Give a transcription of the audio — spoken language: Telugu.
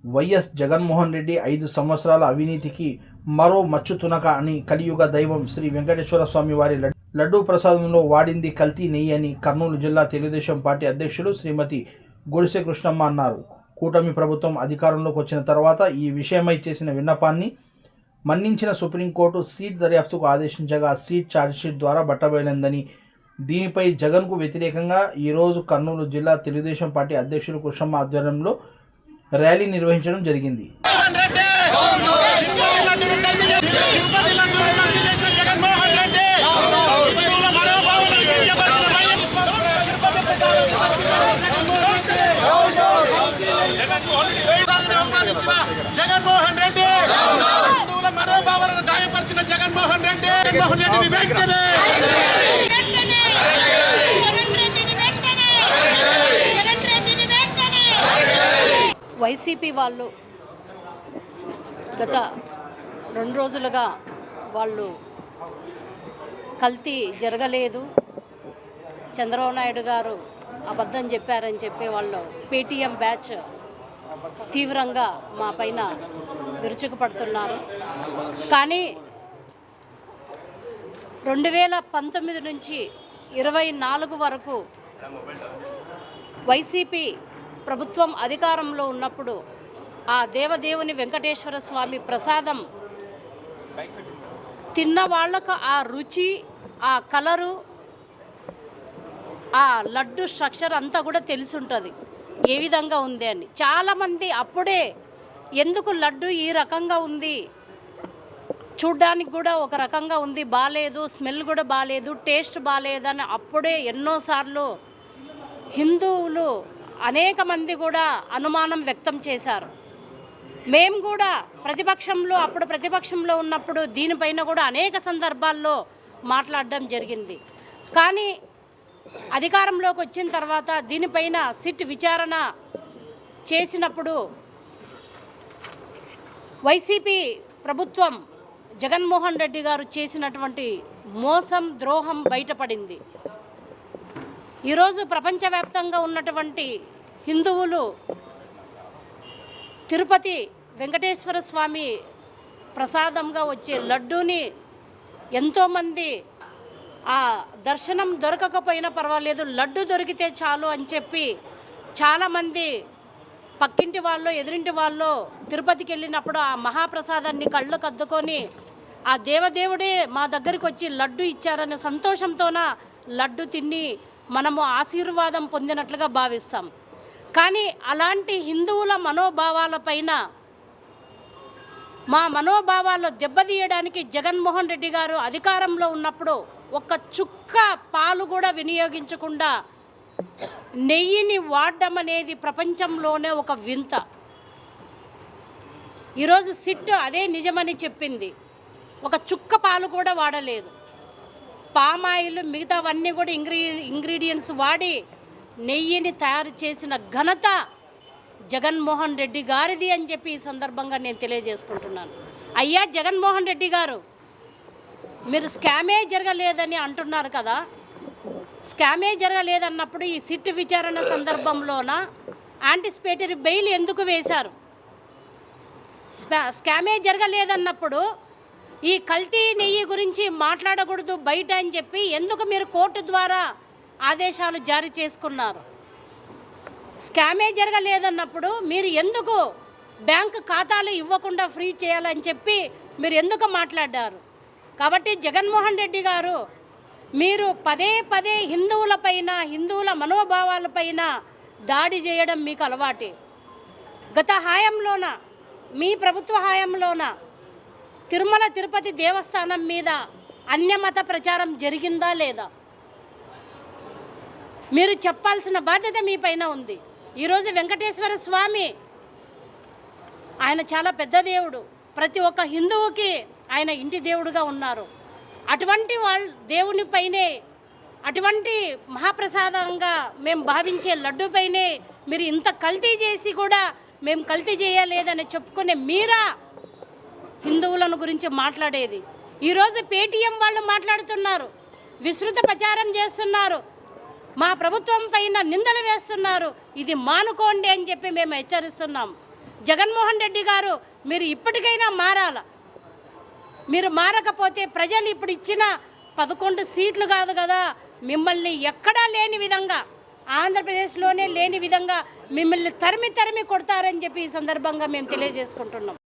వైఎస్ జగన్మోహన్ రెడ్డి 5 సంవత్సరాల అవినీతికి మరో మచ్చు తునక అని కలియుగ దైవం శ్రీ వెంకటేశ్వర స్వామి వారి లడ్డూ ప్రసాదంలో వాడింది కల్తీ నెయ్యి అని కర్నూలు జిల్లా తెలుగుదేశం పార్టీ అధ్యక్షులు శ్రీమతి గుడిసె కృష్ణమ్మ అన్నారు. కూటమి ప్రభుత్వం అధికారంలోకి వచ్చిన తర్వాత ఈ విషయమై చేసిన విన్నపాన్ని మన్నించిన సుప్రీంకోర్టు సీట్ దర్యాప్తుకు ఆదేశించగా సీట్ ఛార్జ్షీట్ ద్వారా బట్టబయలిందని, దీనిపై జగన్కు వ్యతిరేకంగా ఈరోజు కర్నూలు జిల్లా తెలుగుదేశం పార్టీ అధ్యక్షులు కృష్ణమ్మ ఆధ్వర్యంలో ర్యాలీ నిర్వహించడం జరిగింది. జగన్మోహన్ రెడ్డి హిందువుల మనోభావాలను గాయపరిచిన జగన్మోహన్ రెడ్డిని వెంటనే వైసీపీ వాళ్ళు గత 2 రోజులుగా వాళ్ళు కల్తీ జరగలేదు, చంద్రబాబు నాయుడు గారు అబద్ధం చెప్పారని చెప్పి వాళ్ళు పేటీఎం బ్యాచ్ తీవ్రంగా మా పైన విరుచుకుపడుతున్నారు. కానీ 2019 నుంచి 24 వరకు వైసీపీ ప్రభుత్వం అధికారంలో ఉన్నప్పుడు ఆ దేవదేవుని వెంకటేశ్వర స్వామి ప్రసాదం తిన్న వాళ్ళకు ఆ రుచి, ఆ కలరు, ఆ లడ్డు స్ట్రక్చర్ అంతా కూడా తెలిసి ఉంటుంది ఏ విధంగా ఉంది అని. చాలామంది అప్పుడే ఎందుకు లడ్డు ఈ రకంగా ఉంది, చూడ్డానికి కూడా ఒక రకంగా ఉంది, బాగాలేదు, స్మెల్ కూడా బాగాలేదు, టేస్ట్ బాగాలేదని అప్పుడే ఎన్నోసార్లు హిందువులు అనేక మంది కూడా అనుమానం వ్యక్తం చేశారు. మేము కూడా అప్పుడు ప్రతిపక్షంలో ఉన్నప్పుడు దీనిపైన కూడా అనేక సందర్భాల్లో మాట్లాడడం జరిగింది. కానీ అధికారంలోకి వచ్చిన తర్వాత దీనిపైన సిట్ విచారణ చేసినప్పుడు వైసీపీ ప్రభుత్వం జగన్మోహన్ రెడ్డి గారు చేసినటువంటి మోసం, ద్రోహం బయటపడింది. ఈరోజు ప్రపంచవ్యాప్తంగా ఉన్నటువంటి హిందువులు తిరుపతి వెంకటేశ్వర స్వామి ప్రసాదంగా వచ్చే లడ్డూని ఎంతోమంది ఆ దర్శనం దొరకకపోయినా పర్వాలేదు, లడ్డు దొరికితే చాలు అని చెప్పి చాలామంది పక్కింటి వాళ్ళు, ఎదురింటి వాళ్ళు తిరుపతికి వెళ్ళినప్పుడు ఆ మహాప్రసాదాన్ని కళ్ళు కద్దుకొని ఆ దేవదేవుడే మా దగ్గరికి వచ్చి లడ్డు ఇచ్చారనే సంతోషంతోన లడ్డు తిని మనము ఆశీర్వాదం పొందినట్లుగా భావిస్తాం. కానీ అలాంటి హిందువుల మనోభావాలపైన, మా మనోభావాల్లో దెబ్బతీయడానికి జగన్మోహన్ రెడ్డి గారు అధికారంలో ఉన్నప్పుడు ఒక్క చుక్క పాలు కూడా వినియోగించకుండా నెయ్యిని వాడడం అనేది ప్రపంచంలోనే ఒక వింత. ఈరోజు సిట్ అదే నిజమని చెప్పింది. ఒక చుక్క పాలు కూడా వాడలేదు, పామాయిల్ మిగతావన్నీ కూడా ఇంగ్రీడియంట్స్ వాడి నెయ్యిని తయారు చేసిన ఘనత జగన్మోహన్ రెడ్డి గారిది అని చెప్పి ఈ సందర్భంగా నేను తెలియజేసుకుంటున్నాను. అయ్యా జగన్మోహన్ రెడ్డి గారు, మీరు స్కామే జరగలేదని అంటున్నారు కదా, స్కామే జరగలేదన్నప్పుడు ఈ సిట్ విచారణ సందర్భంలోన యాంటిసిపేటరీ బెయిల్ ఎందుకు వేశారు? స్కామే జరగలేదన్నప్పుడు ఈ కల్తీ నెయ్యి గురించి మాట్లాడకూడదు బయట అని చెప్పి ఎందుకు మీరు కోర్టు ద్వారా ఆదేశాలు జారీ చేసుకున్నారు? స్కామే జరగలేదన్నప్పుడు మీరు ఎందుకు బ్యాంకు ఖాతాలు ఇవ్వకుండా ఫ్రీ చేయాలని చెప్పి మీరు ఎందుకు మాట్లాడారు? కాబట్టి జగన్మోహన్ రెడ్డి గారు, మీరు పదే పదే హిందువులపైన, హిందువుల మనోభావాలపైన దాడి చేయడం మీకు అలవాటే. గత హాయంలోన, మీ ప్రభుత్వ హాయంలోన తిరుమల తిరుపతి దేవస్థానం మీద అన్యమత ప్రచారం జరిగిందా లేదా? మీరు చెప్పాల్సిన బాధ్యత మీ పైన ఉంది. ఈరోజు వెంకటేశ్వర స్వామి ఆయన చాలా పెద్ద దేవుడు, ప్రతి ఒక్క హిందువుకి ఆయన ఇంటి దేవుడుగా ఉన్నారు. అటువంటి దేవుని పైనే, అటువంటి మహాప్రసాదంగా మేము భావించే లడ్డూపైనే మీరు ఇంత కల్తీ చేసి కూడా మేము కల్తీ చేయలేదని చెప్పుకునే మీరా హిందువులను గురించి మాట్లాడేది? ఈరోజు పేటీఎం వాళ్ళు మాట్లాడుతున్నారు, విస్తృత ప్రచారం చేస్తున్నారు, మా ప్రభుత్వం పైన నిందలు వేస్తున్నారు. ఇది మానుకోండి అని చెప్పి మేము హెచ్చరిస్తున్నాం. జగన్మోహన్ రెడ్డి గారు మీరు ఇప్పటికైనా మారాల. మీరు మారకపోతే ప్రజలు ఇప్పుడు ఇచ్చిన 11 సీట్లు కాదు కదా, మిమ్మల్ని ఎక్కడా లేని విధంగా, ఆంధ్రప్రదేశ్లోనే లేని విధంగా మిమ్మల్ని తరిమి కొడతారని చెప్పి ఈ సందర్భంగా మేము తెలియజేసుకుంటున్నాం.